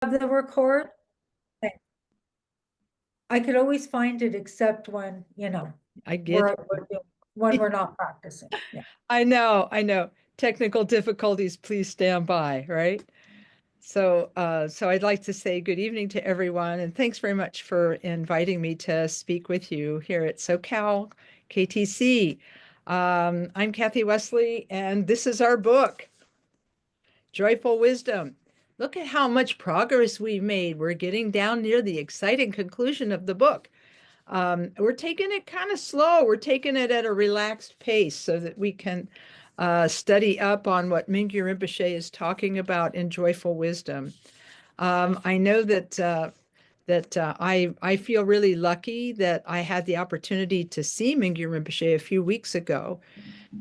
the record? Okay. I could always find it except when, I get when you. we're not practicing. Yeah. I know, I know. Technical difficulties, please stand by, right? So I'd like to say good evening to everyone, and thanks very much for inviting me to speak with you here at SoCal KTC. I'm Kathy Wesley, and this is our book, Joyful Wisdom. Look at how much progress we've made. We're getting down near the exciting conclusion of the book. We're taking it kind of slow. We're taking it at a relaxed pace so that we can study up on what Mingyur Rinpoche is talking about in Joyful Wisdom. I know that I feel really lucky that I had the opportunity to see Mingyur Rinpoche a few weeks ago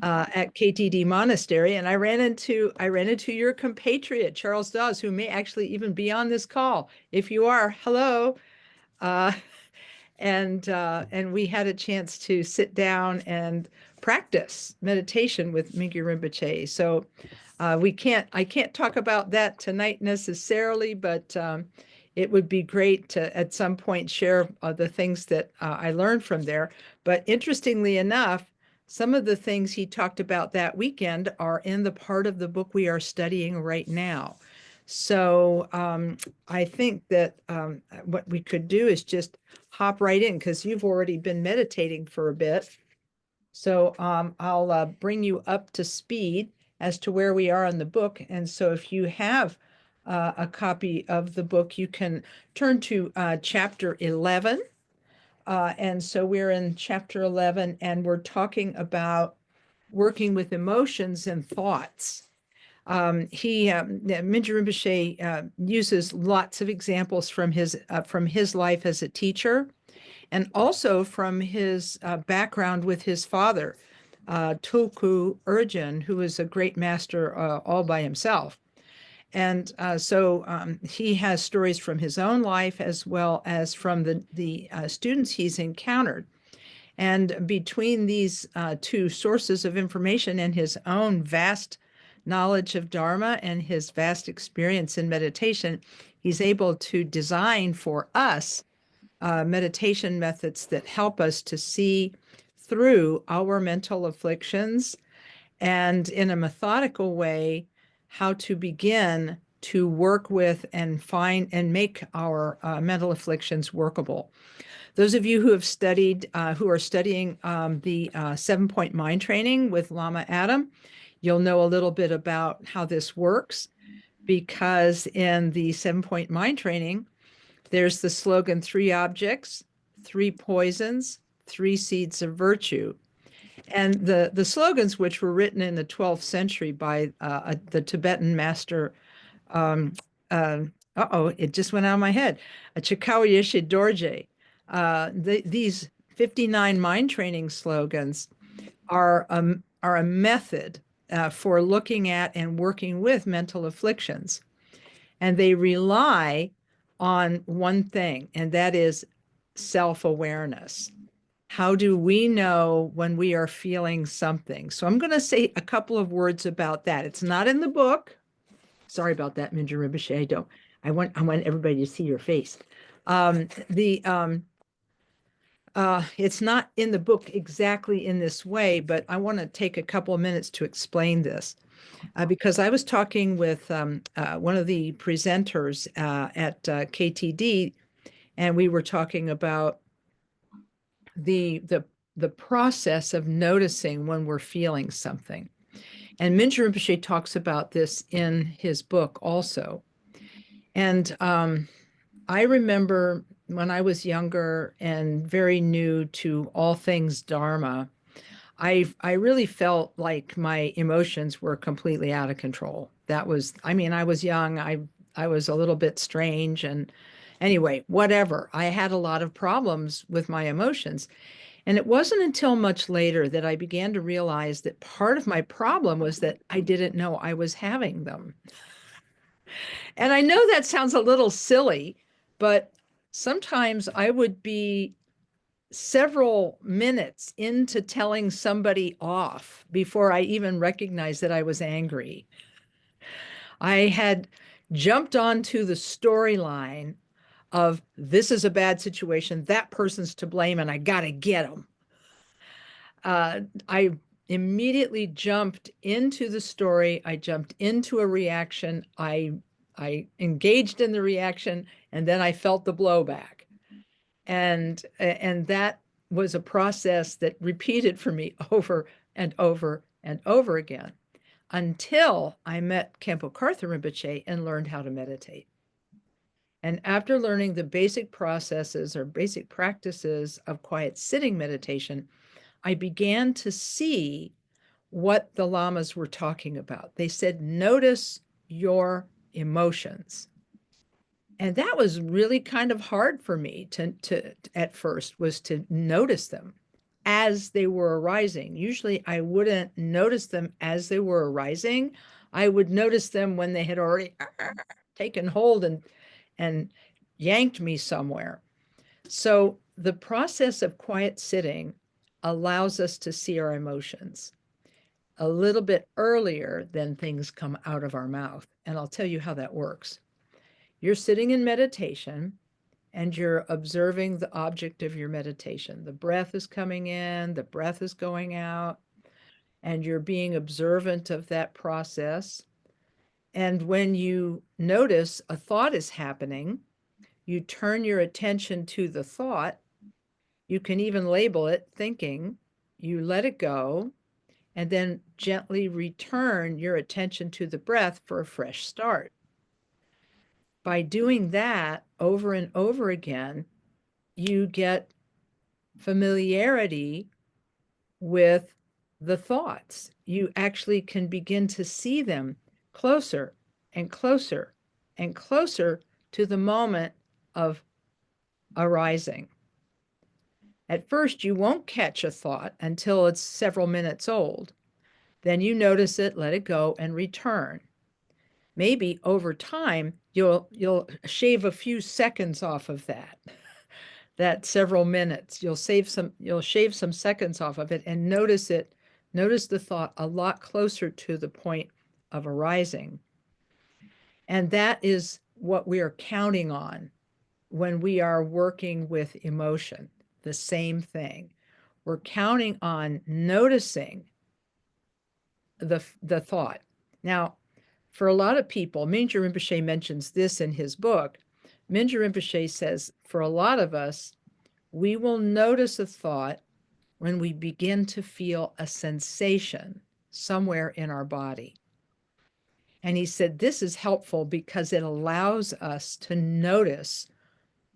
at KTD Monastery, and I ran into your compatriot Charles Dawes, who may actually even be on this call. If you are, hello. Uh, and we had a chance to sit down and practice meditation with Mingyur Rinpoche. So I can't talk about that tonight necessarily, but it would be great to at some point share the things that I learned from there. But interestingly enough, some of the things he talked about that weekend are in the part of the book we are studying right now. So I think that what we could do is just hop right in because you've already been meditating for a bit. So I'll bring you up to speed as to where we are in the book. And so if you have a copy of the book, you can turn to chapter 11. And so we're in chapter 11, and we're talking about working with emotions and thoughts. Mingyur Rinpoche uses lots of examples from his life as a teacher, and also from his background with his father, Tulku Urgyen, who was a great master all by himself. And so he has stories from his own life as well as from the students he's encountered. And between these two sources of information and his own vast knowledge of Dharma and his vast experience in meditation, he's able to design for us meditation methods that help us to see through our mental afflictions and in a methodical way how to begin to work with and find and make our mental afflictions workable. Those of you who have studied, who are studying the 7-point mind training with Lama Adam, you'll know a little bit about how this works, because in the 7-point mind training, there's the slogan, 3 objects, 3 poisons, 3 seeds of virtue. And the slogans, which were written in the 12th century by the Tibetan master, it just went out of my head, Chökyi Yeshe Dorje. These 59 mind training slogans are a method for looking at and working with mental afflictions. And they rely on one thing, and that is self-awareness. How do we know when we are feeling something? So I'm going to say a couple of words about that. It's not in the book. Sorry about that, Mingyur Rinpoche. I want everybody to see your face. It's not in the book exactly in this way, but I want to take a couple of minutes to explain this. Because I was talking with one of the presenters at KTD, and we were talking about the process of noticing when we're feeling something. And Mingyur Rinpoche talks about this in his book also. And I remember when I was younger and very new to all things Dharma, I really felt like my emotions were completely out of control. I was young, I was a little bit strange, and anyway, whatever. I had a lot of problems with my emotions. And it wasn't until much later that I began to realize that part of my problem was that I didn't know I was having them. And I know that sounds a little silly, but sometimes I would be several minutes into telling somebody off before I even recognized that I was angry. I had jumped onto the storyline of this is a bad situation, that person's to blame, and I got to get them. I immediately jumped into the story. I jumped into a reaction. I engaged in the reaction, and then I felt the blowback. And that was a process that repeated for me over and over and over again until I met Khenpo Karthar Rinpoche and learned how to meditate. And after learning the basic processes or basic practices of quiet sitting meditation, I began to see what the lamas were talking about. They said, notice your emotions. And that was really kind of hard for me to at first, was to notice them as they were arising. Usually I wouldn't notice them as they were arising. I would notice them when they had already taken hold and yanked me somewhere. So the process of quiet sitting allows us to see our emotions a little bit earlier than things come out of our mouth. And I'll tell you how that works. You're sitting in meditation and you're observing the object of your meditation. The breath is coming in, the breath is going out, and you're being observant of that process. And when you notice a thought is happening, you turn your attention to the thought. You can even label it thinking. You let it go, and then gently return your attention to the breath for a fresh start. By doing that over and over again, you get familiarity with the thoughts. You actually can begin to see them closer and closer and closer to the moment of arising. At first, you won't catch a thought until it's several minutes old. Then you notice it, let it go, and return. Maybe over time, you'll shave a few seconds off of that several minutes. You'll shave some seconds off of it and notice the thought a lot closer to the point of arising. And that is what we are counting on when we are working with emotion. The same thing. We're counting on noticing the thought. Now, for a lot of people, Mingyur Rinpoche mentions this in his book. Mingyur Rinpoche says, for a lot of us, we will notice a thought when we begin to feel a sensation somewhere in our body. And he said this is helpful because it allows us to notice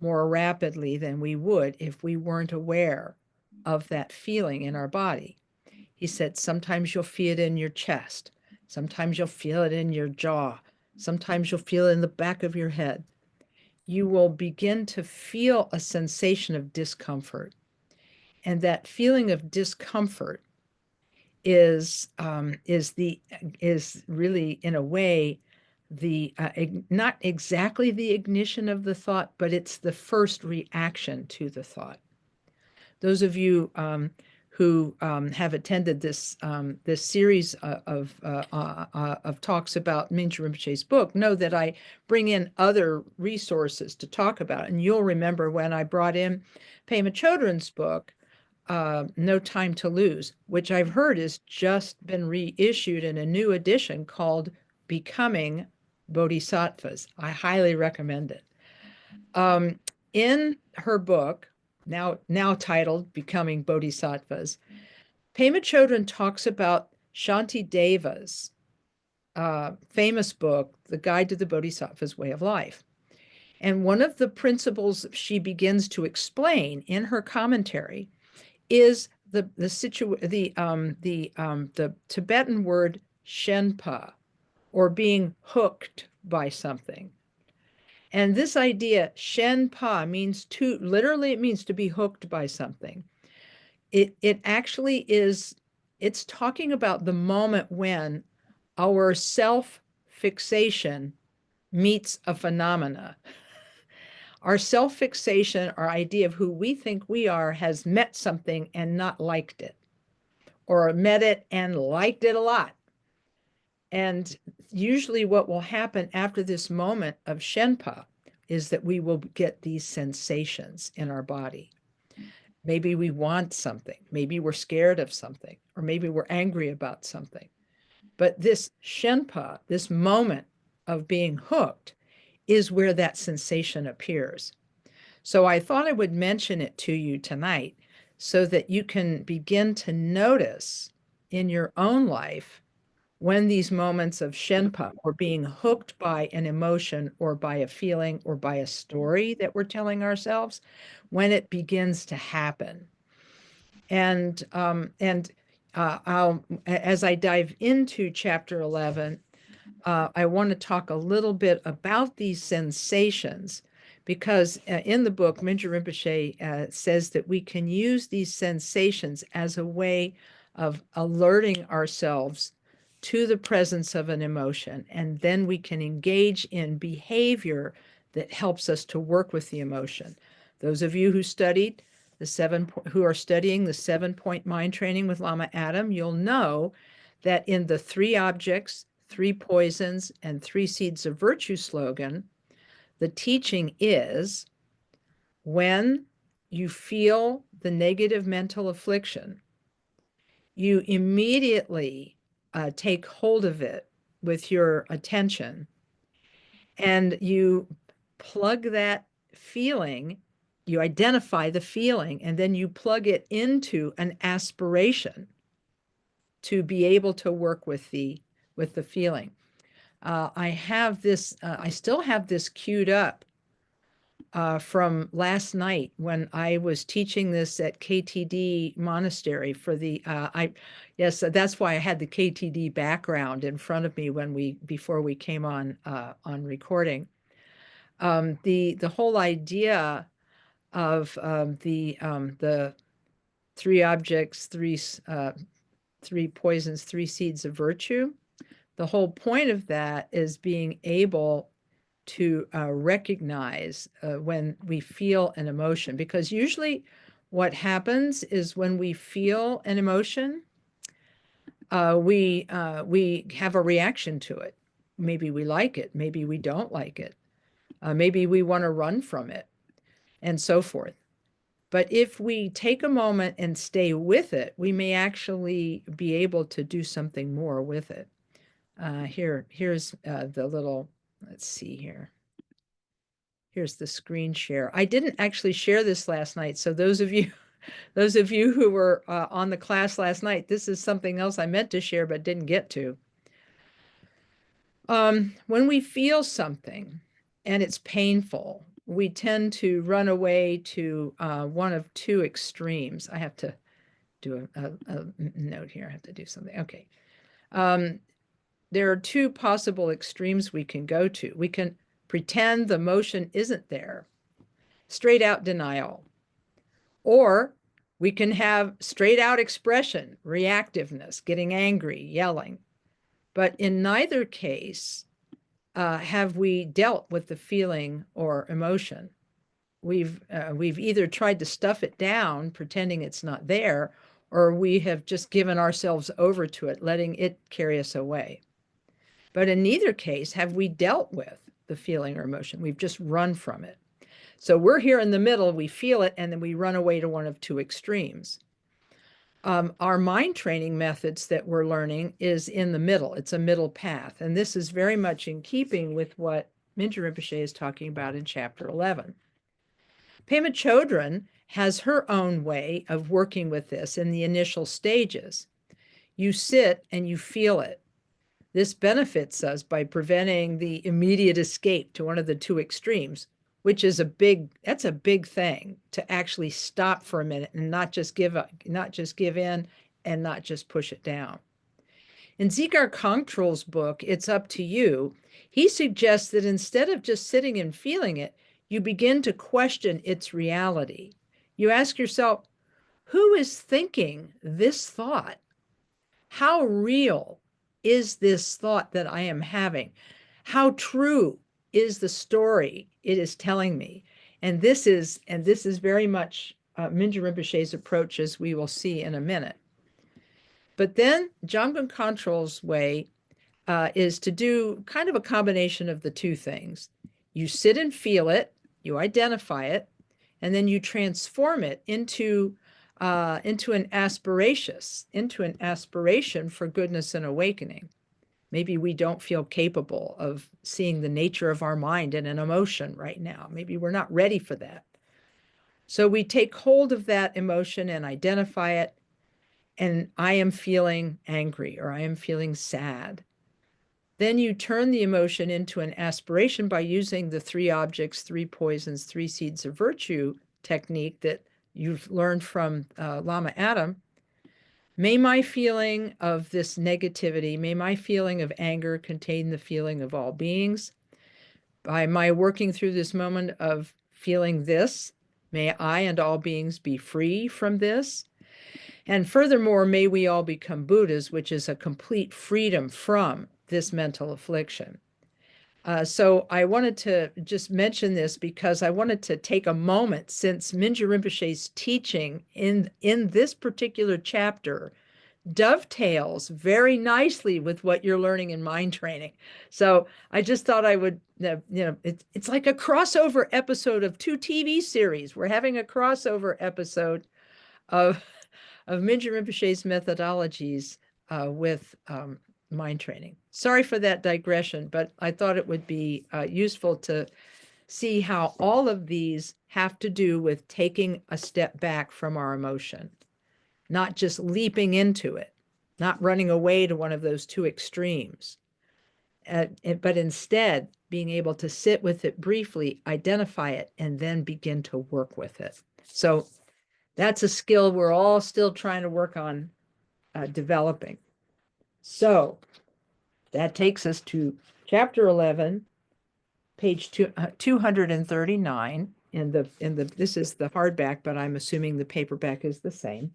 more rapidly than we would if we weren't aware of that feeling in our body. He said sometimes you'll feel it in your chest. Sometimes you'll feel it in your jaw. Sometimes you'll feel it in the back of your head. You will begin to feel a sensation of discomfort. And that feeling of discomfort is really, in a way, the not exactly the ignition of the thought, but it's the first reaction to the thought. Those of you who have attended this series of talks about Mingyur Rinpoche's book know that I bring in other resources to talk about. And you'll remember when I brought in Pema Chodron's book, No Time to Lose, which I've heard has just been reissued in a new edition called Becoming Bodhisattvas. I highly recommend it. In her book, now titled Becoming Bodhisattvas, Pema Chodron talks about Shantideva's famous book, The Guide to the Bodhisattva's Way of Life. And one of the principles she begins to explain in her commentary is the Tibetan word shenpa, or being hooked by something. And this idea, shenpa, means literally it means to be hooked by something. It actually is, it's talking about the moment when our self-fixation meets a phenomena. Our self-fixation, our idea of who we think we are, has met something and not liked it, or met it and liked it a lot. And usually what will happen after this moment of Shenpa is that we will get these sensations in our body. Maybe we want something, maybe we're scared of something, or maybe we're angry about something. But this Shenpa, this moment of being hooked, is where that sensation appears. So I thought I would mention it to you tonight so that you can begin to notice in your own life when these moments of Shenpa or being hooked by an emotion or by a feeling or by a story that we're telling ourselves, when it begins to happen. And as I dive into chapter 11, I want to talk a little bit about these sensations because in the book, Mingyur Rinpoche says that we can use these sensations as a way of alerting ourselves to the presence of an emotion, and then we can engage in behavior that helps us to work with the emotion. Those of you who studied who are studying the 7-point mind training with Lama Adam, you'll know that in the 3 objects, 3 poisons, and 3 seeds of virtue slogan, the teaching is when you feel the negative mental affliction, you immediately take hold of it with your attention and you plug that feeling, you identify the feeling, and then you plug it into an aspiration to be able to work with the feeling. I still have this queued up from last night when I was teaching this at KTD Monastery for the, yes, that's why I had the KTD background in front of me before we came on recording. The whole idea of the 3 objects, 3 poisons, 3 seeds of virtue. The whole point of that is being able to recognize when we feel an emotion, because usually what happens is when we feel an emotion, we have a reaction to it. Maybe we like it, maybe we don't like it, maybe we want to run from it, and so forth. But if we take a moment and stay with it, we may actually be able to do something more with it. Here's the little, let's see here. Here's the screen share. I didn't actually share this last night. So those of you who were on the class last night, this is something else I meant to share but didn't get to. When we feel something and it's painful, we tend to run away to one of 2 extremes. I have to do a note here. I have to do something. Okay. There are 2 possible extremes we can go to. We can pretend the emotion isn't there, straight out denial, or we can have straight out expression, reactiveness, getting angry, yelling. But in neither case have we dealt with the feeling or emotion. We've either tried to stuff it down, pretending it's not there, or we have just given ourselves over to it, letting it carry us away. But in neither case have we dealt with the feeling or emotion. We've just run from it. So we're here in the middle, we feel it, and then we run away to one of 2 extremes. Our mind training methods that we're learning is in the middle. It's a middle path. And this is very much in keeping with what Mingyur Rinpoche is talking about in chapter 11. Pema Chodron has her own way of working with this in the initial stages. You sit and you feel it. This benefits us by preventing the immediate escape to one of the 2 extremes, which is that's a big thing, to actually stop for a minute and not just give up, not just give in and not just push it down. In Dzigar Kongtrul's book, It's Up to You, he suggests that instead of just sitting and feeling it, you begin to question its reality. You ask yourself, who is thinking this thought? How real is this thought that I am having? How true is the story it is telling me? And this is very much Mingyur Rinpoche's approach, as we will see in a minute. But then Jamgon Kongtrul's way is to do kind of a combination of the two things. You sit and feel it, you identify it, and then you transform it into an aspiration for goodness and awakening. Maybe we don't feel capable of seeing the nature of our mind and an emotion right now. Maybe we're not ready for that. So we take hold of that emotion and identify it. And I am feeling angry, or I am feeling sad. Then you turn the emotion into an aspiration by using the 3 objects, 3 poisons, 3 seeds of virtue technique that you've learned from Lama Adam. May my feeling of this negativity, may my feeling of anger contain the feeling of all beings. By my working through this moment of feeling this, may I and all beings be free from this. And furthermore, may we all become Buddhas, which is a complete freedom from this mental affliction. So I wanted to just mention this because I wanted to take a moment, since Mingyur Rinpoche's teaching in this particular chapter dovetails very nicely with what you're learning in mind training. So I just thought I would, it's like a crossover episode of 2 TV series. We're having a crossover episode of Mingyur Rinpoche's methodologies with mind training. Sorry for that digression, but I thought it would be useful to see how all of these have to do with taking a step back from our emotion, not just leaping into it, not running away to one of those 2 extremes, but instead being able to sit with it briefly, identify it, and then begin to work with it. So that's a skill we're all still trying to work on developing. So that takes us to chapter 11, page 239 this is the hardback, but I'm assuming the paperback is the same.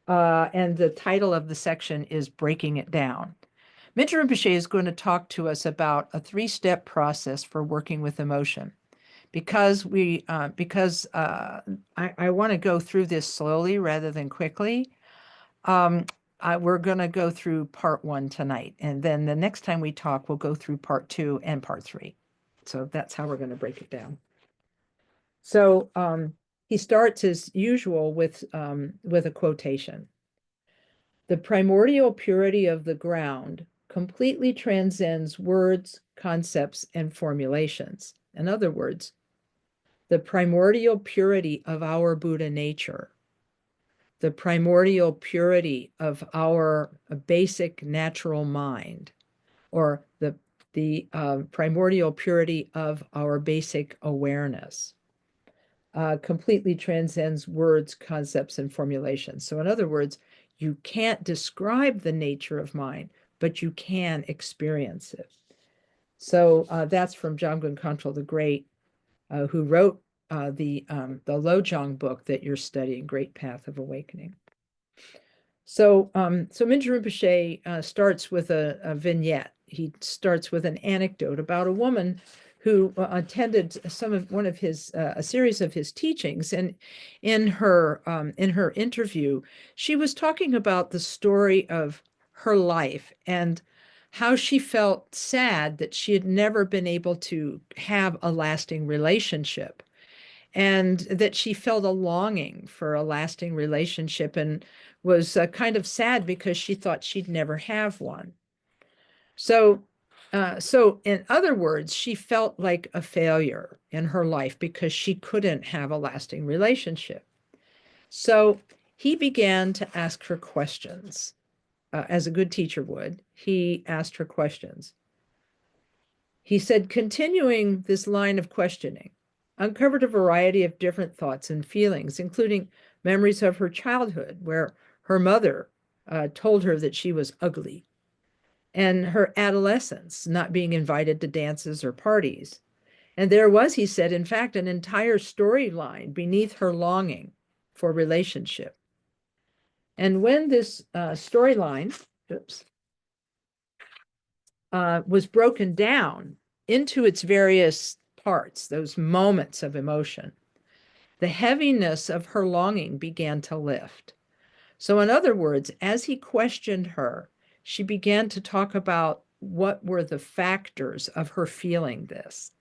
And the title of the section is Breaking It Down. Mingyur Rinpoche is going to talk to us about a 3-step process for working with emotion. Because I want to go through this slowly rather than quickly, we're going to go through part 1 tonight. And then the next time we talk, we'll go through part 2 and part 3. So that's how we're going to break it down. So he starts as usual with a quotation. The primordial purity of the ground completely transcends words, concepts, and formulations. In other words, the primordial purity of our Buddha nature, the primordial purity of our basic natural mind, or the primordial purity of our basic awareness, completely transcends words, concepts, and formulations. So in other words, you can't describe the nature of mind, but you can experience it. So that's from Jamgon Khantrul the Great, who wrote the Lojong book that you're studying, Great Path of Awakening. So Mingyur Rinpoche starts with a vignette. He starts with an anecdote about a woman who attended a series of his teachings, and in her interview, she was talking about the story of her life and how she felt sad that she had never been able to have a lasting relationship, and that she felt a longing for a lasting relationship and was kind of sad because she thought she'd never have one. So in other words, she felt like a failure in her life because she couldn't have a lasting relationship. So he began to ask her questions. As a good teacher would, he asked her questions. He said, continuing this line of questioning, uncovered a variety of different thoughts and feelings, including memories of her childhood, where her mother told her that she was ugly, and her adolescence, not being invited to dances or parties. And there was, he said, in fact, an entire storyline beneath her longing for relationship. And when this storyline was broken down into its various parts, those moments of emotion, the heaviness of her longing began to lift. So in other words, as he questioned her, she began to talk about what were the factors of her feeling this?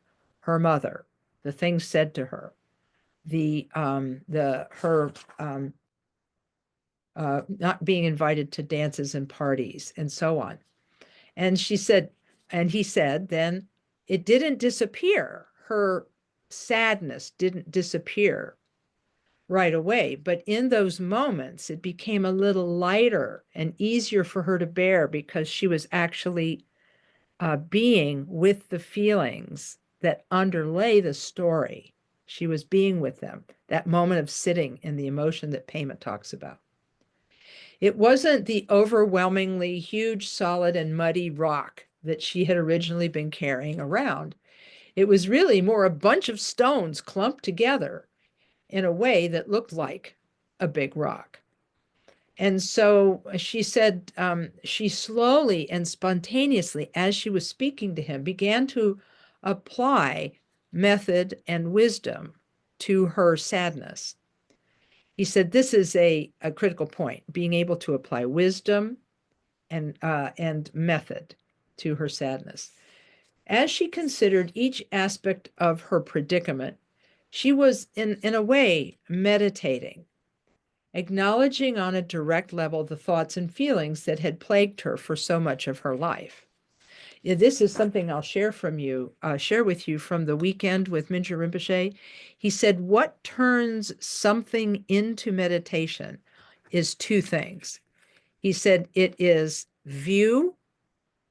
Her mother, the things said to her, her not being invited to dances and parties and so on. And she said, and he said, then it didn't disappear. Her sadness didn't disappear right away, but in those moments, it became a little lighter and easier for her to bear because she was actually being with the feelings that underlay the story. She was being with them, that moment of sitting in the emotion that Pema talks about. It wasn't the overwhelmingly huge, solid, and muddy rock that she had originally been carrying around. It was really more a bunch of stones clumped together in a way that looked like a big rock. And so she said she slowly and spontaneously, as she was speaking to him, began to apply method and wisdom to her sadness. He said this is a critical point, being able to apply wisdom and method to her sadness. As she considered each aspect of her predicament, she was in a way meditating, acknowledging on a direct level the thoughts and feelings that had plagued her for so much of her life. This is something I'll share with you from the weekend with Mingyur Rinpoche. He said, what turns something into meditation is two things. He said it is view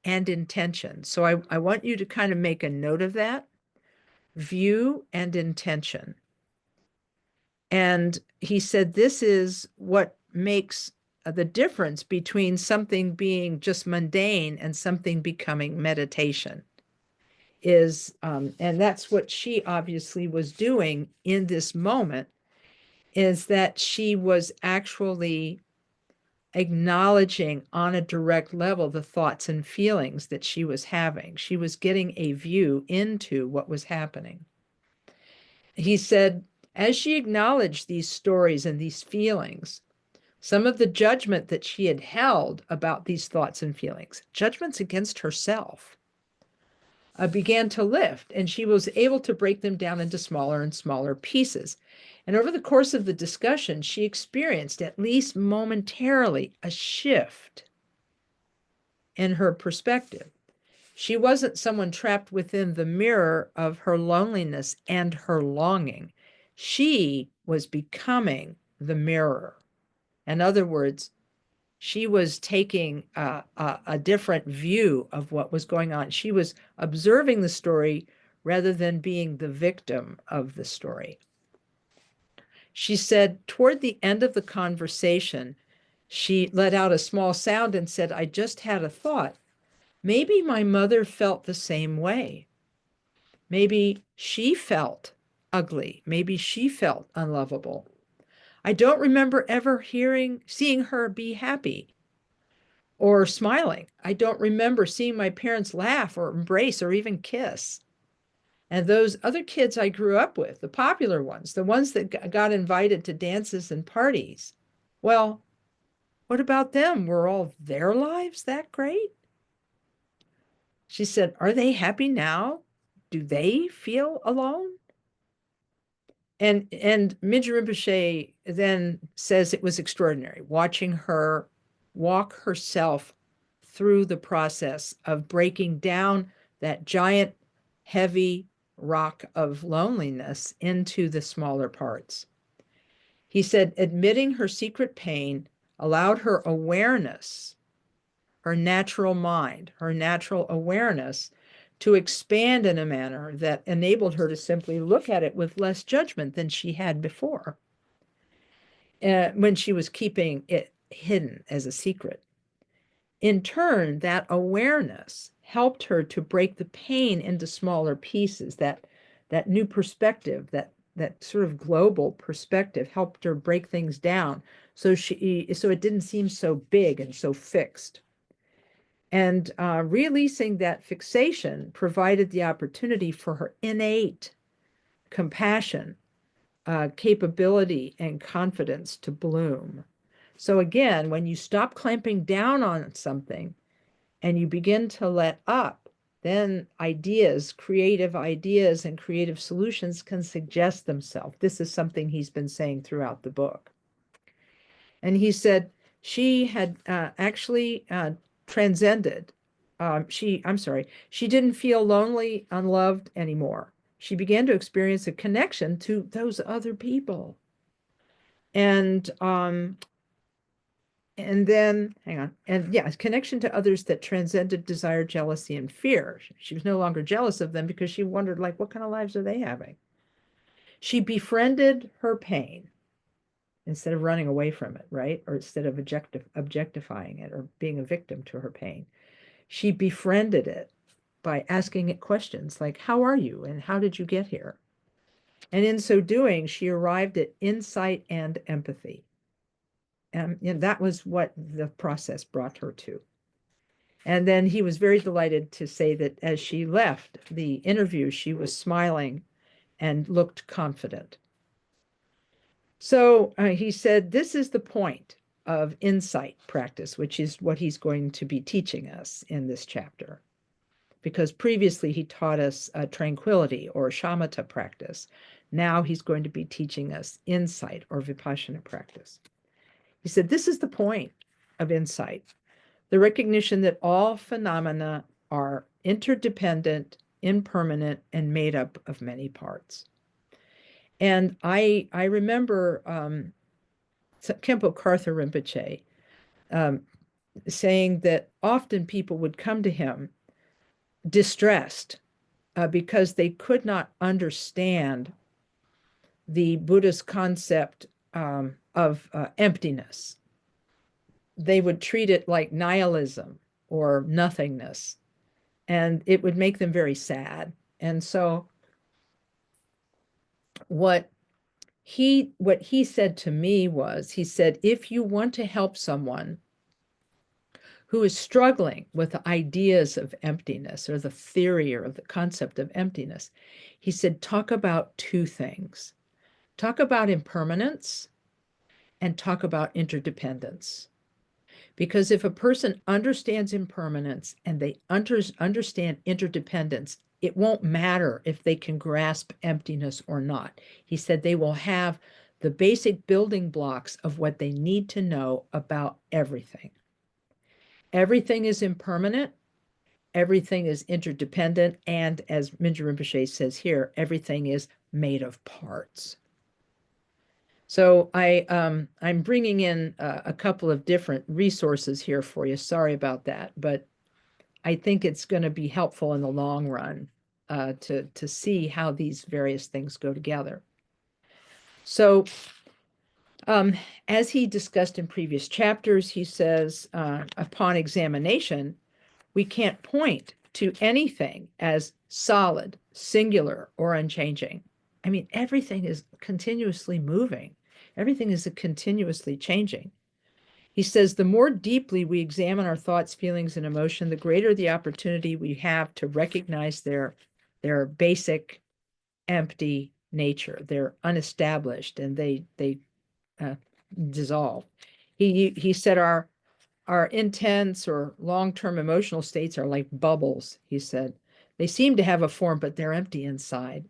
and intention. So I want you to kind of make a note of that. View and intention. And he said this is what makes the difference between something being just mundane and something becoming meditation is, and that's what she obviously was doing in this moment, is that she was actually acknowledging on a direct level the thoughts and feelings that she was having. She was getting a view into what was happening. He said, as she acknowledged these stories and these feelings, some of the judgment that she had held about these thoughts and feelings, judgments against herself, began to lift, and she was able to break them down into smaller and smaller pieces. And over the course of the discussion, she experienced, at least momentarily, a shift in her perspective. She wasn't someone trapped within the mirror of her loneliness and her longing. She was becoming the mirror. In other words, she was taking a different view of what was going on. She was observing the story rather than being the victim of the story. She said toward the end of the conversation, she let out a small sound and said, I just had a thought. Maybe my mother felt the same way. Maybe she felt ugly. Maybe she felt unlovable. I don't remember ever seeing her be happy or smiling. I don't remember seeing my parents laugh or embrace or even kiss. And those other kids I grew up with, the popular ones, the ones that got invited to dances and parties, well, what about them? Were all their lives that great? She said, are they happy now? Do they feel alone? And Mingyur Rinpoche then says it was extraordinary watching her walk herself through the process of breaking down that giant, heavy rock of loneliness into the smaller parts. He said, admitting her secret pain allowed her awareness, her natural mind, her natural awareness to expand in a manner that enabled her to simply look at it with less judgment than she had before, when she was keeping it hidden as a secret. In turn, that awareness helped her to break the pain into smaller pieces. That new perspective, that sort of global perspective, helped her break things down so it didn't seem so big and so fixed. And releasing that fixation provided the opportunity for her innate compassion, capability, and confidence to bloom. So again, when you stop clamping down on something, and you begin to let up, then ideas, creative ideas and creative solutions can suggest themselves. This is something he's been saying throughout the book. And he said she had actually transcended. She didn't feel lonely, unloved anymore. She began to experience a connection to those other people. And then, hang on, and yeah, connection to others that transcended desire, jealousy, and fear. She was no longer jealous of them because she wondered, like, what kind of lives are they having? She befriended her pain instead of running away from it, right? Or instead of objectifying it or being a victim to her pain. She befriended it by asking it questions like, how are you? And how did you get here? And in so doing, she arrived at insight and empathy. And that was what the process brought her to. And then he was very delighted to say that as she left the interview, she was smiling and looked confident. So he said, this is the point of insight practice, which is what he's going to be teaching us in this chapter. Because previously he taught us tranquility or shamatha practice. Now he's going to be teaching us insight or vipassana practice. He said, this is the point of insight, the recognition that all phenomena are interdependent, impermanent, and made up of many parts. And I remember Khenpo Karthar Rinpoche saying that often people would come to him distressed because they could not understand the Buddhist concept of emptiness. They would treat it like nihilism or nothingness, and it would make them very sad. And so what he said to me was, he said, if you want to help someone who is struggling with the ideas of emptiness or the theory or the concept of emptiness, he said, talk about two things. Talk about impermanence and talk about interdependence. Because if a person understands impermanence and they understand interdependence, it won't matter if they can grasp emptiness or not. He said they will have the basic building blocks of what they need to know about everything. Everything is impermanent, everything is interdependent, and as Mingyur Rinpoche says here, everything is made of parts. So I'm bringing in a couple of different resources here for you. Sorry about that, but I think it's going to be helpful in the long run to see how these various things go together. So as he discussed in previous chapters, he says, upon examination, we can't point to anything as solid, singular, or unchanging. I mean, everything is continuously moving. Everything is continuously changing. He says, the more deeply we examine our thoughts, feelings, and emotion, the greater the opportunity we have to recognize their basic, empty nature. They're unestablished and they dissolve. He said our intense or long-term emotional states are like bubbles, he said. They seem to have a form, but they're empty inside.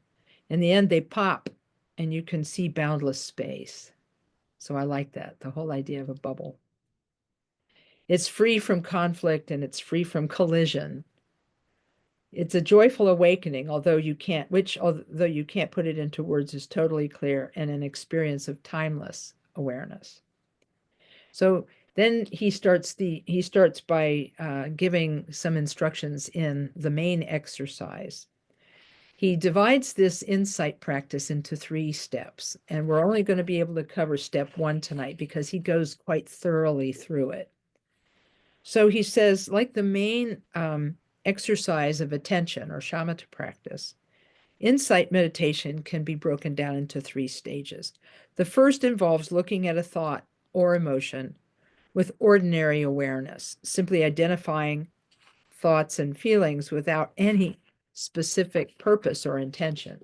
In the end, they pop and you can see boundless space. So I like that, the whole idea of a bubble. It's free from conflict and it's free from collision. It's a joyful awakening, although you can't put it into words, is totally clear, and an experience of timeless awareness. So then he starts by giving some instructions in the main exercise. He divides this insight practice into 3 steps, and we're only going to be able to cover step 1 tonight because he goes quite thoroughly through it. So he says, like the main exercise of attention or shamatha practice, insight meditation can be broken down into 3 stages. The first involves looking at a thought or emotion with ordinary awareness, simply identifying thoughts and feelings without any specific purpose or intention.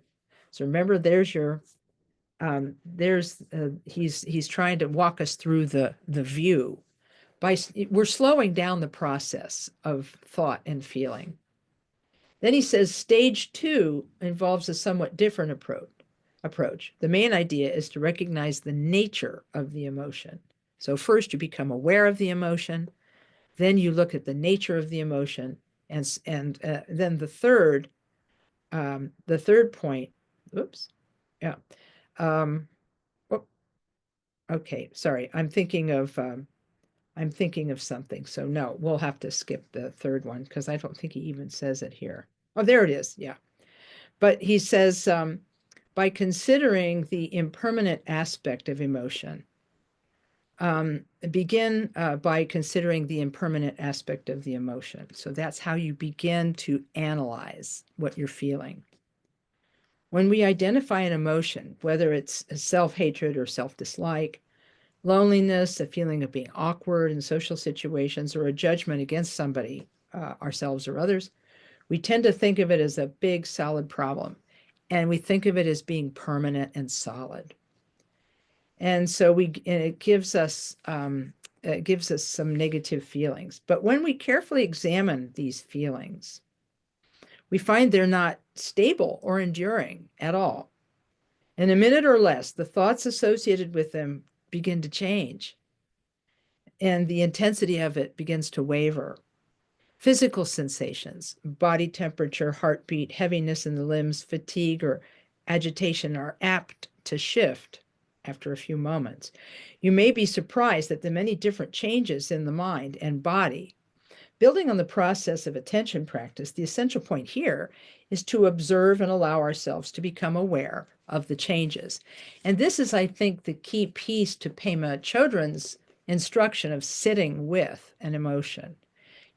So remember, there's your he's trying to walk us through the view, we're slowing down the process of thought and feeling. Then he says stage 2 involves a somewhat different approach. The main idea is to recognize the nature of the emotion. So first you become aware of the emotion, then you look at the nature of the emotion, and then the third point. Oops, yeah. Okay, sorry. I'm thinking of something. So no, we'll have to skip the third one because I don't think he even says it here. Oh, there it is. Yeah. But he says, by considering the impermanent aspect of emotion, begin by considering the impermanent aspect of the emotion. So that's how you begin to analyze what you're feeling. When we identify an emotion, whether it's self-hatred or self-dislike, loneliness, a feeling of being awkward in social situations, or a judgment against somebody, ourselves or others, we tend to think of it as a big, solid problem. And we think of it as being permanent and solid. And so it gives us some negative feelings. But when we carefully examine these feelings, we find they're not stable or enduring at all. In a minute or less, the thoughts associated with them begin to change, and the intensity of it begins to waver. Physical sensations, body temperature, heartbeat, heaviness in the limbs, fatigue, or agitation are apt to shift after a few moments. You may be surprised at the many different changes in the mind and body. Building on the process of attention practice, the essential point here is to observe and allow ourselves to become aware of the changes. And this is, I think, the key piece to Pema Chodron's instruction of sitting with an emotion.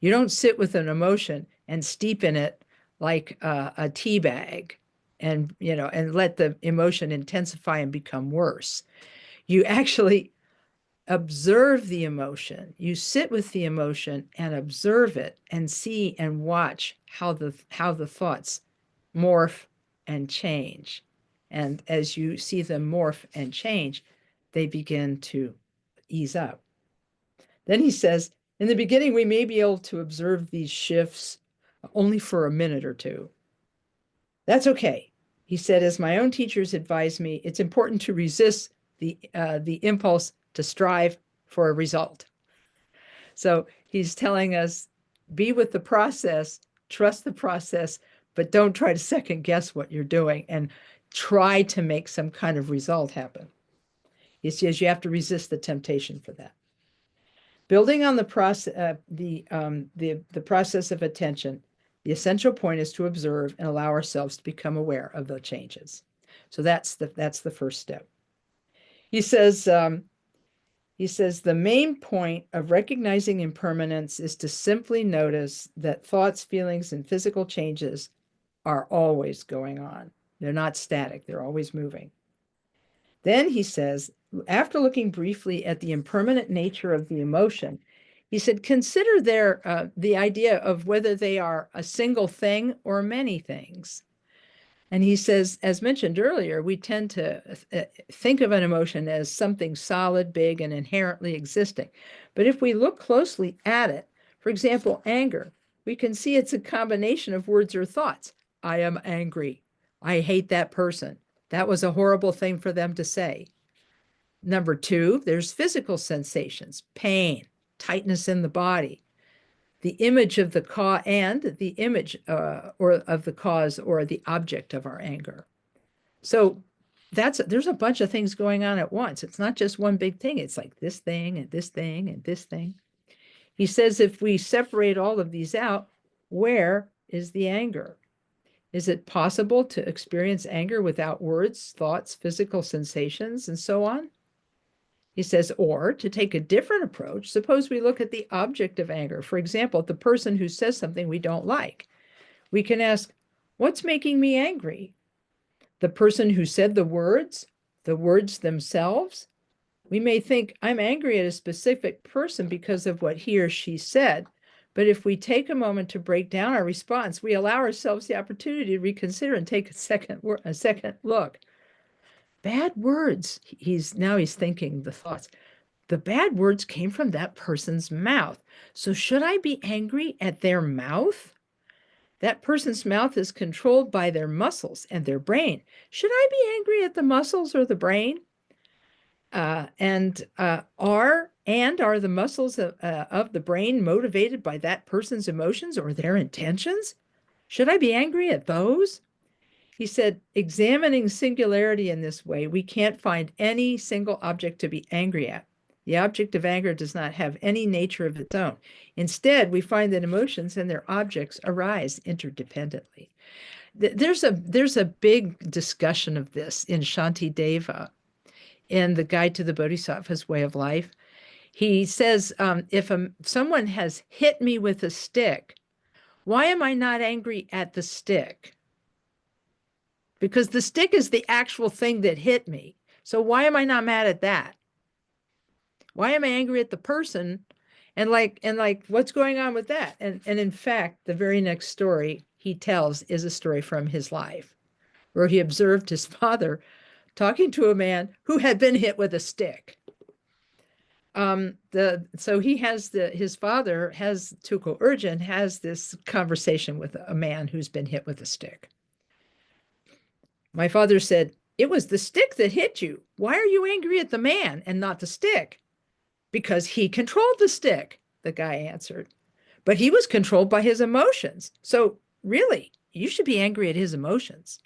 You don't sit with an emotion and steep in it like a tea bag and let the emotion intensify and become worse. You actually observe the emotion. You sit with the emotion and observe it and see and watch how the thoughts morph and change. And as you see them morph and change, they begin to ease up. Then he says, in the beginning, we may be able to observe these shifts only for a minute or two. That's okay. He said, as my own teachers advised me, it's important to resist the impulse to strive for a result. So he's telling us, be with the process, trust the process, but don't try to second guess what you're doing and try to make some kind of result happen. He says you have to resist the temptation for that. Building on the process, the process of attention, the essential point is to observe and allow ourselves to become aware of the changes. So that's the first step. He says the main point of recognizing impermanence is to simply notice that thoughts, feelings, and physical changes are always going on. They're not static. They're always moving. Then he says, after looking briefly at the impermanent nature of the emotion, he said, consider the idea of whether they are a single thing or many things. And he says, as mentioned earlier, we tend to think of an emotion as something solid, big, and inherently existing. But if we look closely at it, for example, anger, we can see it's a combination of words or thoughts. I am angry. I hate that person. That was a horrible thing for them to say. Number 2, there's physical sensations, pain, tightness in the body, the image of the cause and the image or of the cause or the object of our anger. So there's a bunch of things going on at once. It's not just one big thing. It's like this thing and this thing and this thing. He says if we separate all of these out, where is the anger? Is it possible to experience anger without words, thoughts, physical sensations, and so on? He says, or to take a different approach, suppose we look at the object of anger. For example, the person who says something we don't like. We can ask, what's making me angry? The person who said the words themselves? We may think, I'm angry at a specific person because of what he or she said. But if we take a moment to break down our response, we allow ourselves the opportunity to reconsider and take a second look. Bad words. He's thinking the thoughts. The bad words came from that person's mouth. So should I be angry at their mouth? That person's mouth is controlled by their muscles and their brain. Should I be angry at the muscles or the brain? Are the muscles of the brain motivated by that person's emotions or their intentions? Should I be angry at those? He said, examining singularity in this way, we can't find any single object to be angry at. The object of anger does not have any nature of its own. Instead, we find that emotions and their objects arise interdependently. There's a big discussion of this in Shantideva in the Guide to the Bodhisattva's Way of Life. He says, if someone has hit me with a stick, why am I not angry at the stick? Because the stick is the actual thing that hit me. So why am I not mad at that? Why am I angry at the person? And what's going on with that? And in fact, the very next story he tells is a story from his life, where he observed his father talking to a man who had been hit with a stick. So his father Tulku Urgyen has this conversation with a man who's been hit with a stick. My father said, "It was the stick that hit you. Why are you angry at the man and not the stick?" "Because he controlled the stick," the guy answered. "But he was controlled by his emotions. So really, you should be angry at his emotions."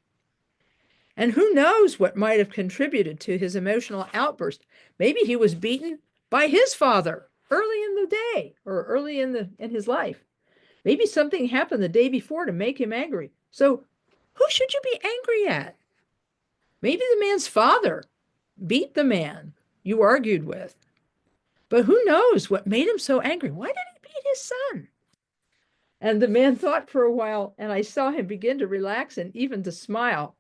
And who knows what might have contributed to his emotional outburst? Maybe he was beaten by his father early in the day or early in his life. Maybe something happened the day before to make him angry. So who should you be angry at? Maybe the man's father beat the man you argued with. But who knows what made him so angry? Why did he beat his son? And the man thought for a while, and I saw him begin to relax and even to smile.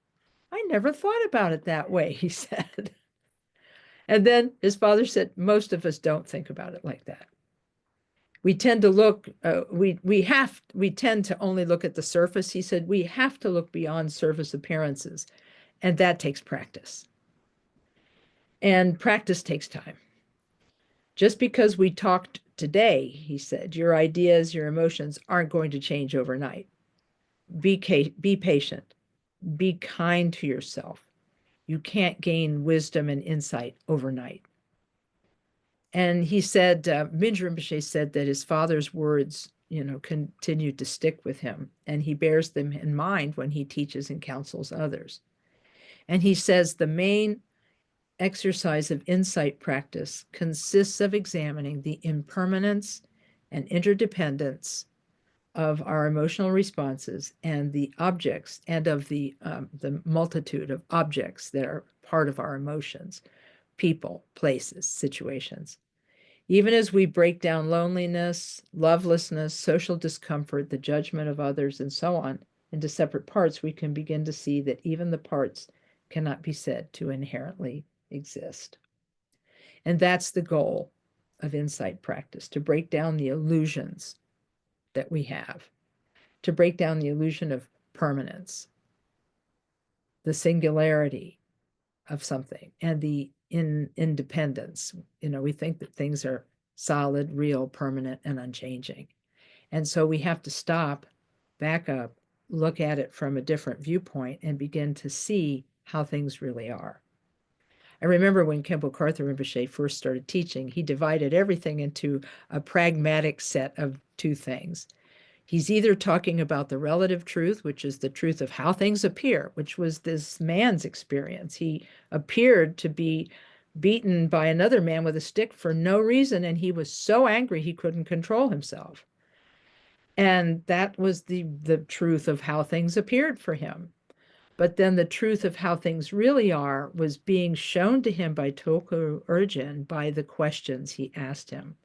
"I never thought about it that way," he said. And then his father said, "Most of us don't think about it like that. We tend to look, we tend to only look at the surface." He said, "We have to look beyond surface appearances, and that takes practice. And practice takes time. Just because we talked today," he said, "your ideas, your emotions aren't going to change overnight. Be patient. Be kind to yourself. You can't gain wisdom and insight overnight." And he said, Mingyur Rinpoche said that his father's words, continued to stick with him, and he bears them in mind when he teaches and counsels others. And he says the main exercise of insight practice consists of examining the impermanence and interdependence of our emotional responses and the objects and of the multitude of objects that are part of our emotions, people, places, situations. Even as we break down loneliness, lovelessness, social discomfort, the judgment of others, and so on into separate parts, we can begin to see that even the parts cannot be said to inherently exist. And that's the goal of insight practice, to break down the illusions that we have, to break down the illusion of permanence, the singularity of something, and the independence. We think that things are solid, real, permanent, and unchanging. And so we have to stop, back up, look at it from a different viewpoint, and begin to see how things really are. I remember when Khenpo Karthar Rinpoche first started teaching, he divided everything into a pragmatic set of two things. He's either talking about the relative truth, which is the truth of how things appear, which was this man's experience. He appeared to be beaten by another man with a stick for no reason, and he was so angry he couldn't control himself. And that was the truth of how things appeared for him. But then the truth of how things really are was being shown to him by Tulku Urgyen by the questions he asked him,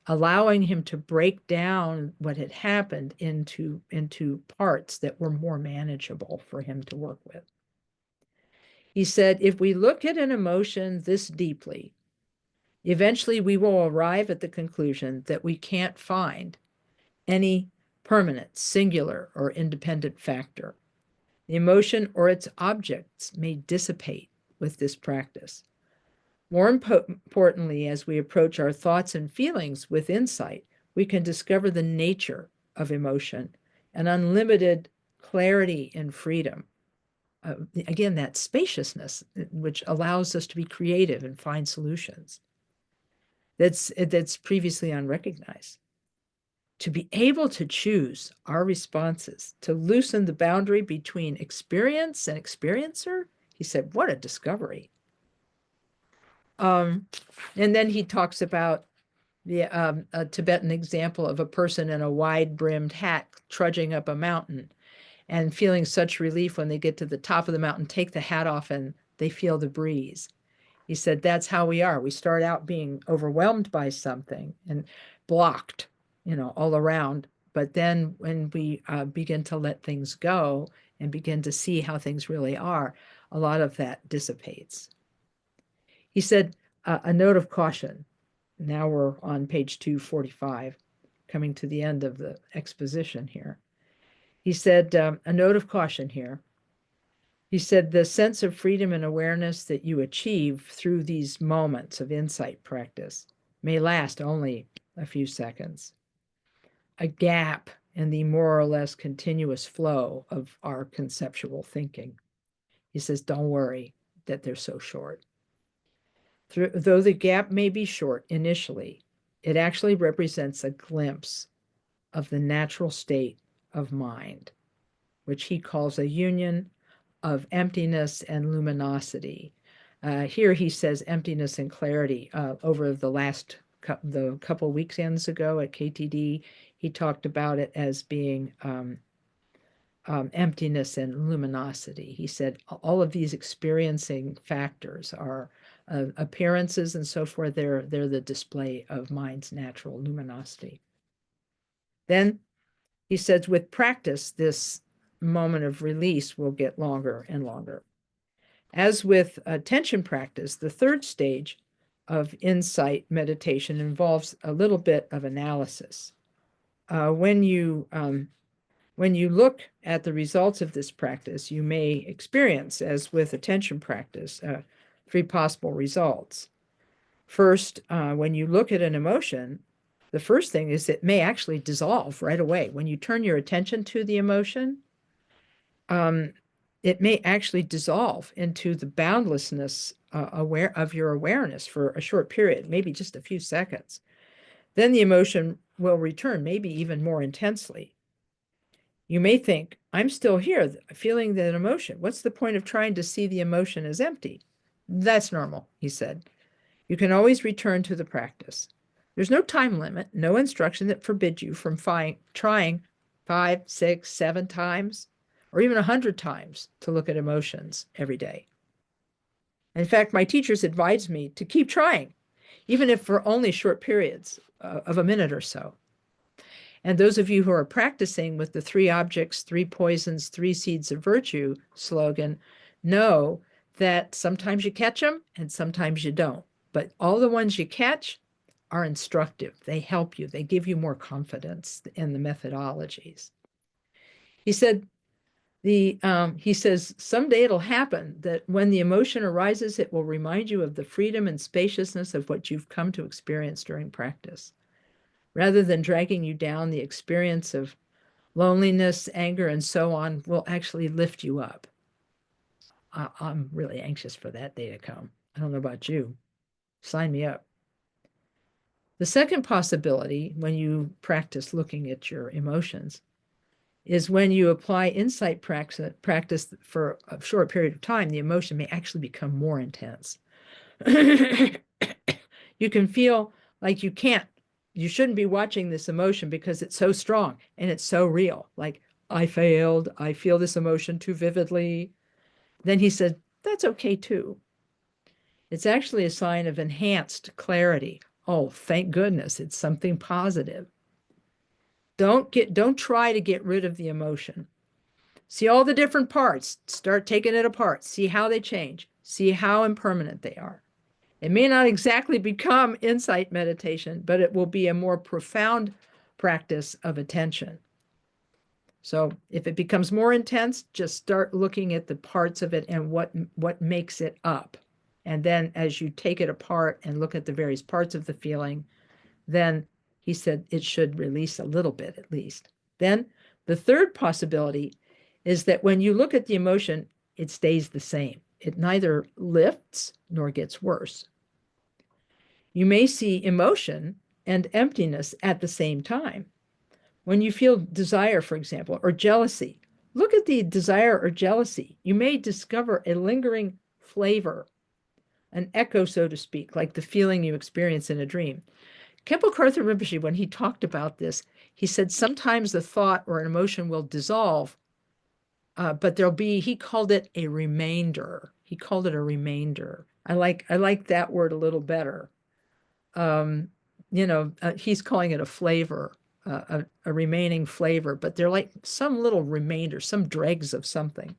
allowing him to break down what had happened into parts that were more manageable for him to work with. He said, if we look at an emotion this deeply, eventually we will arrive at the conclusion that we can't find any permanent, singular, or independent factor. The emotion or its objects may dissipate with this practice. More importantly, as we approach our thoughts and feelings with insight, we can discover the nature of emotion and unlimited clarity and freedom. Again, that spaciousness, which allows us to be creative and find solutions that's previously unrecognized. To be able to choose our responses, to loosen the boundary between experience and experiencer, he said, what a discovery. And then he talks about a Tibetan example of a person in a wide-brimmed hat trudging up a mountain and feeling such relief when they get to the top of the mountain, take the hat off, and they feel the breeze. He said, that's how we are. We start out being overwhelmed by something and blocked, all around. But then when we begin to let things go and begin to see how things really are, a lot of that dissipates. He said, a note of caution. Now we're on page 245, coming to the end of the exposition here. He said, a note of caution here. He said, the sense of freedom and awareness that you achieve through these moments of insight practice may last only a few seconds. A gap in the more or less continuous flow of our conceptual thinking. He says, don't worry that they're so short. Though the gap may be short initially, it actually represents a glimpse of the natural state of mind, which he calls a union of emptiness and luminosity. Here he says emptiness and clarity. Over the couple weekends ago at KTD, he talked about it as being emptiness and luminosity. He said all of these experiencing factors are appearances and so forth. They're the display of mind's natural luminosity. Then he says with practice, this moment of release will get longer and longer. As with attention practice, the third stage of insight meditation involves a little bit of analysis. When you look at the results of this practice, you may experience, as with attention practice, 3 possible results. First, when you look at an emotion, the first thing is it may actually dissolve right away. When you turn your attention to the emotion, it may actually dissolve into the boundlessness of your awareness for a short period, maybe just a few seconds. Then the emotion will return, maybe even more intensely. You may think, I'm still here, feeling that emotion. What's the point of trying to see the emotion as empty? That's normal, he said. You can always return to the practice. There's no time limit, no instruction that forbids you from trying 5, 6, 7 times, or even 100 times to look at emotions every day. In fact, my teachers advised me to keep trying, even if for only short periods of a minute or so. And those of you who are practicing with the 3 objects, 3 poisons, 3 seeds of virtue slogan know that sometimes you catch them and sometimes you don't. But all the ones you catch are instructive. They help you. They give you more confidence in the methodologies. He said, he says, someday it'll happen that when the emotion arises, it will remind you of the freedom and spaciousness of what you've come to experience during practice. Rather than dragging you down, the experience of loneliness, anger, and so on will actually lift you up. I'm really anxious for that day to come. I don't know about you. Sign me up. The second possibility, when you practice looking at your emotions, is when you apply insight practice for a short period of time, the emotion may actually become more intense. You can feel like you shouldn't be watching this emotion because it's so strong and it's so real. Like, I failed, I feel this emotion too vividly. Then he said, that's okay too. It's actually a sign of enhanced clarity. Oh, thank goodness, it's something positive. Don't try to get rid of the emotion. See all the different parts. Start taking it apart. See how they change. See how impermanent they are. It may not exactly become insight meditation, but it will be a more profound practice of attention. So if it becomes more intense, just start looking at the parts of it and what makes it up. And then as you take it apart and look at the various parts of the feeling, then he said it should release a little bit at least. Then the third possibility is that when you look at the emotion, it stays the same. It neither lifts nor gets worse. You may see emotion and emptiness at the same time. When you feel desire, for example, or jealousy, look at the desire or jealousy. You may discover a lingering flavor, an echo, so to speak, like the feeling you experience in a dream. Khenpo Karthar Rinpoche, when he talked about this, he said sometimes the thought or an emotion will dissolve, but there'll be, he called it a remainder. He called it a remainder. I like that word a little better. He's calling it a flavor, a remaining flavor, but they're like some little remainder, some dregs of something.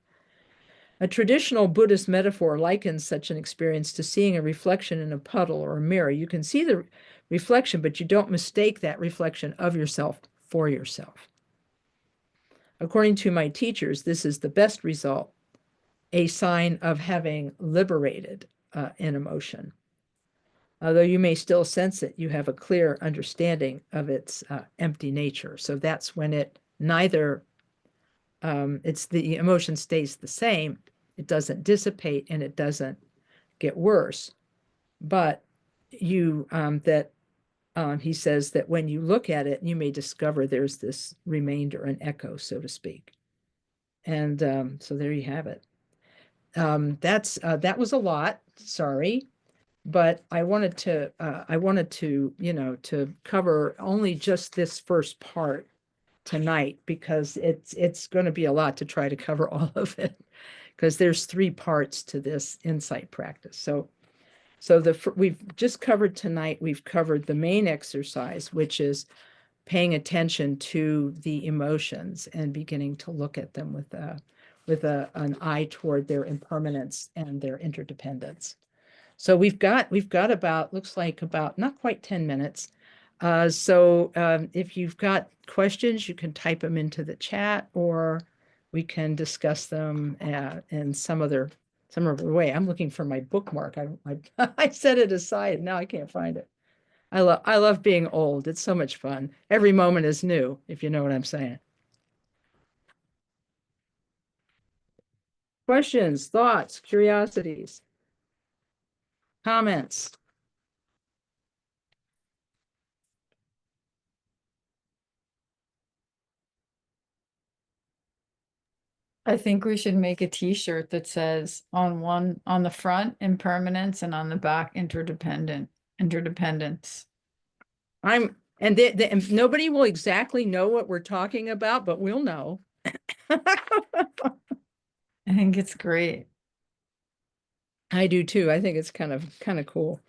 A traditional Buddhist metaphor likens such an experience to seeing a reflection in a puddle or a mirror. You can see the reflection, but you don't mistake that reflection of yourself for yourself. According to my teachers, this is the best result, a sign of having liberated an emotion. Although you may still sense it, you have a clear understanding of its empty nature. So that's when it neither, it's the emotion stays the same, it doesn't dissipate and it doesn't get worse. But you, he says that when you look at it, you may discover there's this remainder, an echo, so to speak. And so there you have it. That was a lot, sorry. But I wanted to, to cover only just this first part tonight because it's going to be a lot to try to cover all of it because there's 3 parts to this insight practice. So we've just covered tonight, we've covered the main exercise, which is paying attention to the emotions and beginning to look at them with an eye toward their impermanence and their interdependence. So we've got about, looks like about not quite 10 minutes. So if you've got questions, you can type them into the chat or we can discuss them in some other way. I'm looking for my bookmark. I set it aside. Now I can't find it. I love being old. It's so much fun. Every moment is new, if you know what I'm saying. Questions, thoughts, curiosities, comments? I think we should make a t-shirt that says on the front, impermanence, and on the back, interdependence. And nobody will exactly know what we're talking about, but we'll know. I think it's great. I do too. I think it's kind of cool.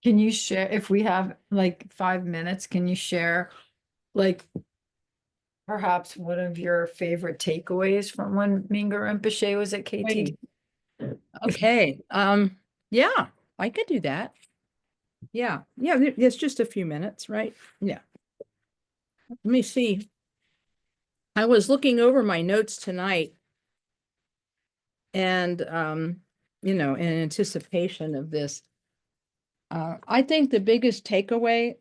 Can you share, if we have like 5 minutes, can you share like perhaps one of your favorite takeaways from when Mingyur Rinpoche was at KT? Okay. Yeah, I could do that. Yeah. It's just a few minutes, right? Yeah. Let me see. I was looking over my notes tonight and in anticipation of this. I think the biggest takeaway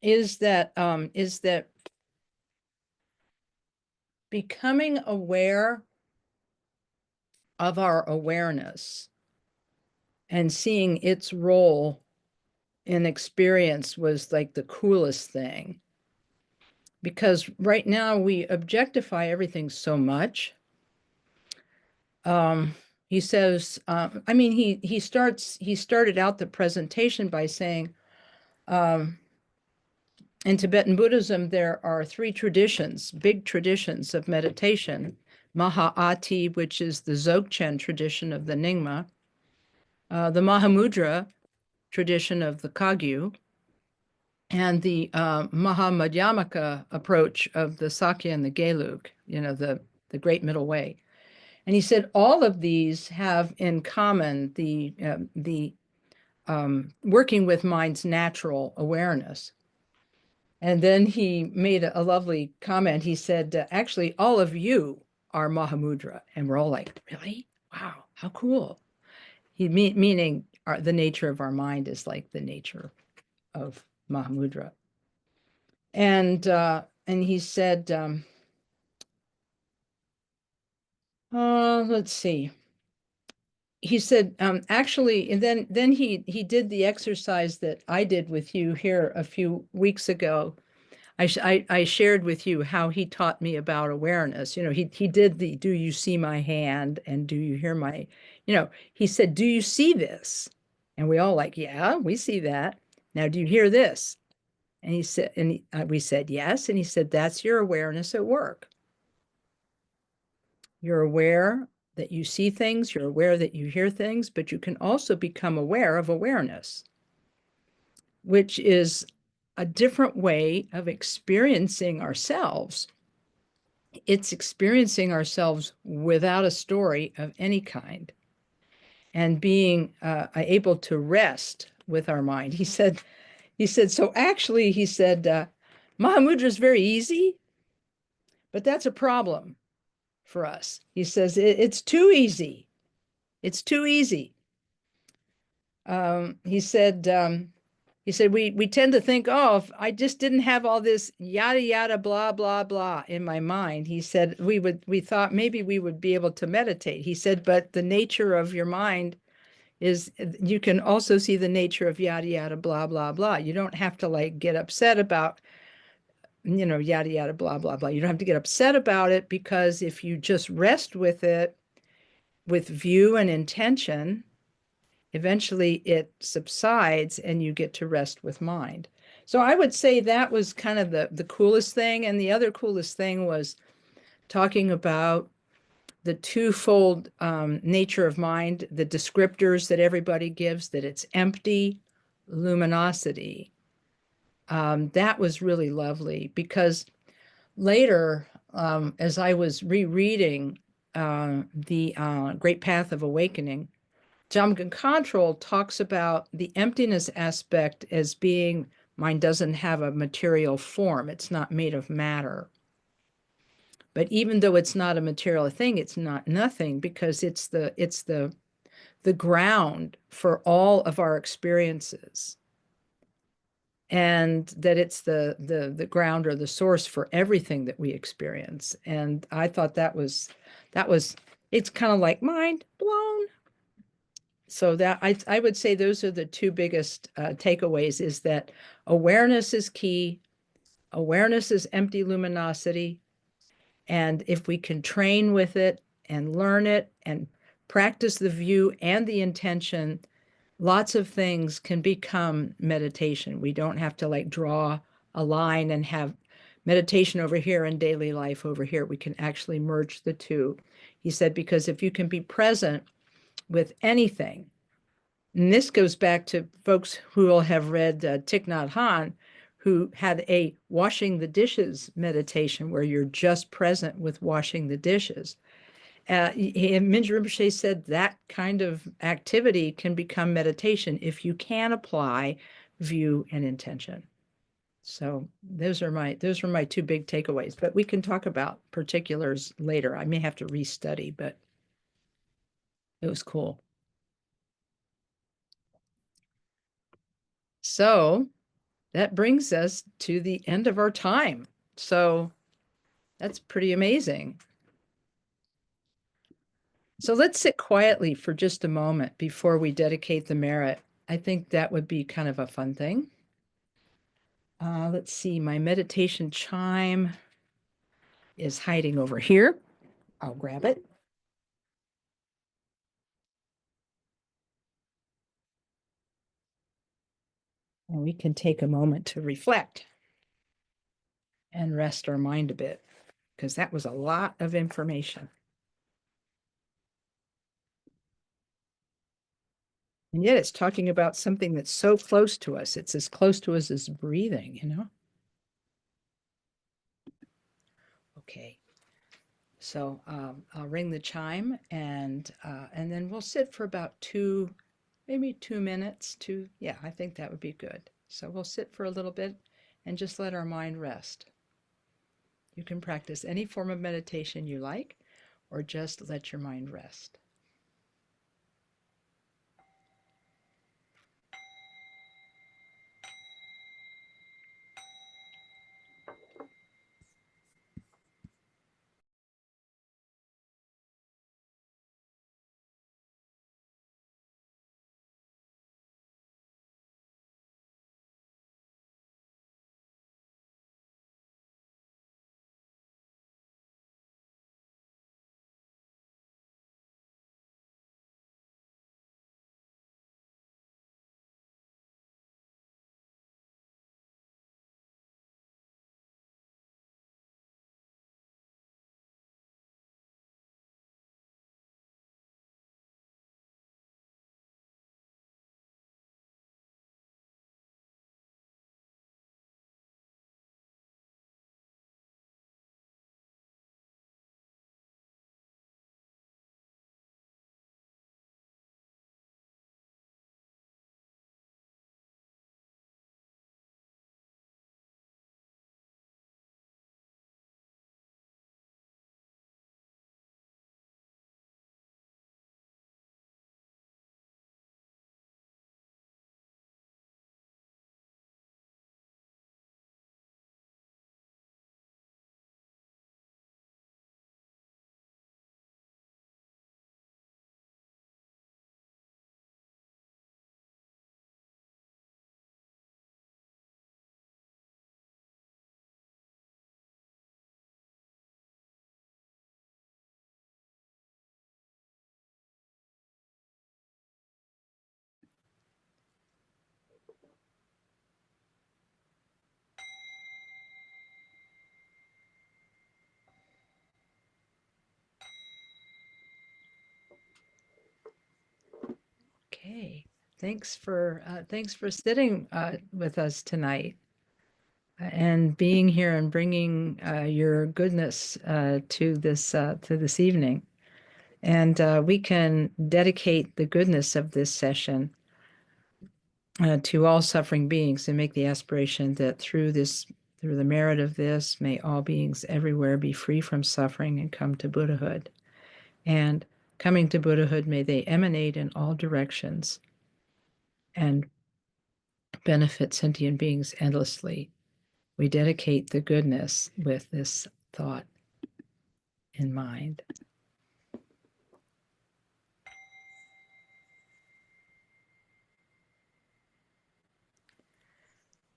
is that becoming aware of our awareness and seeing its role in experience was like the coolest thing. Because right now we objectify everything so much. He says, he started out the presentation by saying, in Tibetan Buddhism, there are 3 traditions, big traditions of meditation. Maha-ati, which is the Dzogchen tradition of the Nyingma, the Mahamudra tradition of the Kagyu, and the Mahamadhyamaka approach of the Sakya and the Gelug, the Great Middle Way. And he said all of these have in common the working with mind's natural awareness. And then he made a lovely comment. He said, actually, all of you are Mahamudra. And we're all like, really? wow, how cool. Meaning the nature of our mind is like the nature of Mahamudra. And he said, let's see. He said, actually, and then he did the exercise that I did with you here a few weeks ago. I shared with you how he taught me about awareness. He did the, do you see my hand? And do you hear my, he said, do you see this? And we all like, yeah, we see that. Now, do you hear this? And he said, and we said, yes. And he said, that's your awareness at work. You're aware that you see things, you're aware that you hear things, but you can also become aware of awareness, which is a different way of experiencing ourselves. It's experiencing ourselves without a story of any kind and being able to rest with our mind. He said, so actually, he said, Mahamudra is very easy, but that's a problem for us. He says, it's too easy. It's too easy. He said, we tend to think, oh, if I just didn't have all this yada, yada, blah, blah, blah in my mind. He said, we thought maybe we would be able to meditate. He said, but the nature of your mind is, you can also see the nature of yada, yada, blah, blah, blah. You don't have to like get upset about, yada, yada, blah, blah, blah. You don't have to get upset about it, because if you just rest with it with view and intention, eventually it subsides and you get to rest with mind. So I would say that was kind of the coolest thing. And the other coolest thing was talking about the twofold nature of mind, the descriptors that everybody gives, that it's empty, luminosity. That was really lovely, because later, as I was rereading the Great Path of Awakening, Jamgon Khantrul talks about the emptiness aspect as being, mind doesn't have a material form. It's not made of matter. But even though it's not a material thing, it's not nothing, because it's the ground for all of our experiences. And that it's the ground or the source for everything that we experience. And I thought that was, it's kind of like mind blown. So that I would say those are the two biggest takeaways, is that awareness is key. Awareness is empty luminosity. And if we can train with it and learn it and practice the view and the intention, lots of things can become meditation. We don't have to like draw a line and have meditation over here and daily life over here. We can actually merge the two. He said, because if you can be present with anything, and this goes back to folks who will have read Thich Nhat Hanh, who had a washing the dishes meditation where you're just present with washing the dishes. Mingyur Rinpoche said that kind of activity can become meditation if you can apply view and intention. So those are my two big takeaways, but we can talk about particulars later. I may have to restudy, but it was cool. So that brings us to the end of our time. So that's pretty amazing. So let's sit quietly for just a moment before we dedicate the merit. I think that would be kind of a fun thing. Let's see, my meditation chime is hiding over here. I'll grab it. And we can take a moment to reflect and rest our mind a bit, because that was a lot of information. And yet it's talking about something that's so close to us. It's as close to us as breathing, Okay. So I'll ring the chime, and then we'll sit for about maybe 2 minutes. Yeah, I think that would be good. So we'll sit for a little bit and just let our mind rest. You can practice any form of meditation you like, or just let your mind rest. Thanks for sitting with us tonight and being here and bringing your goodness to this evening. And we can dedicate the goodness of this session to all suffering beings and make the aspiration that through the merit of this, may all beings everywhere be free from suffering and come to Buddhahood. And coming to Buddhahood, may they emanate in all directions and benefit sentient beings endlessly. We dedicate the goodness with this thought in mind.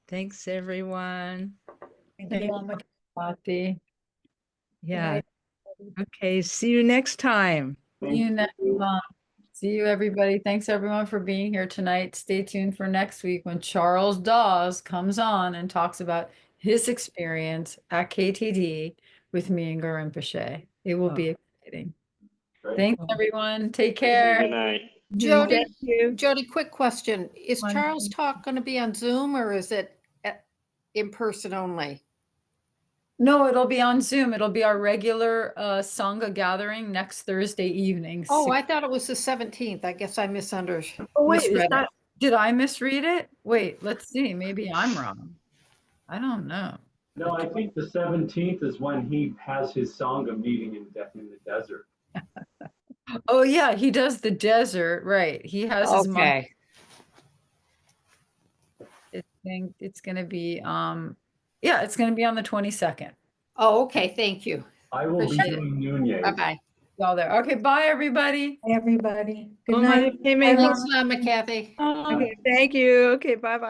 Thanks, everyone. Thank you, Lama Kathy. Yeah. Okay. See you next time. See you next month. See you, everybody. Thanks, everyone, for being here tonight. Stay tuned for next week when Charles Dawes comes on and talks about his experience at KTD with Mingyur Rinpoche. It will be exciting. Great. Thanks, everyone. Take care. Good night. Jody, Thank you. Jody, quick question. Is One Charles thing. Talk going to be on Zoom or is it in person only? No, it'll be on Zoom. It'll be our regular Sangha gathering next Thursday evening. Oh, I thought it was the 17th. I guess I misunderstood. Oh, wait, is misread it. did I misread it? Wait, let's see. Maybe I'm wrong. I don't know. No, I think the 17th is when he has his Sangha meeting in the desert. Oh yeah, he does the desert, right? He has his month. Okay. It's gonna be yeah, it's gonna be on the 22nd. Oh, okay. Thank you. I will be Appreciate it. doing Nunez. Bye-bye. Y'all there. Okay, bye everybody. everybody. Good Oh, night. my- Thanks, Lama Kathy. Okay, thank you. Okay, bye-bye.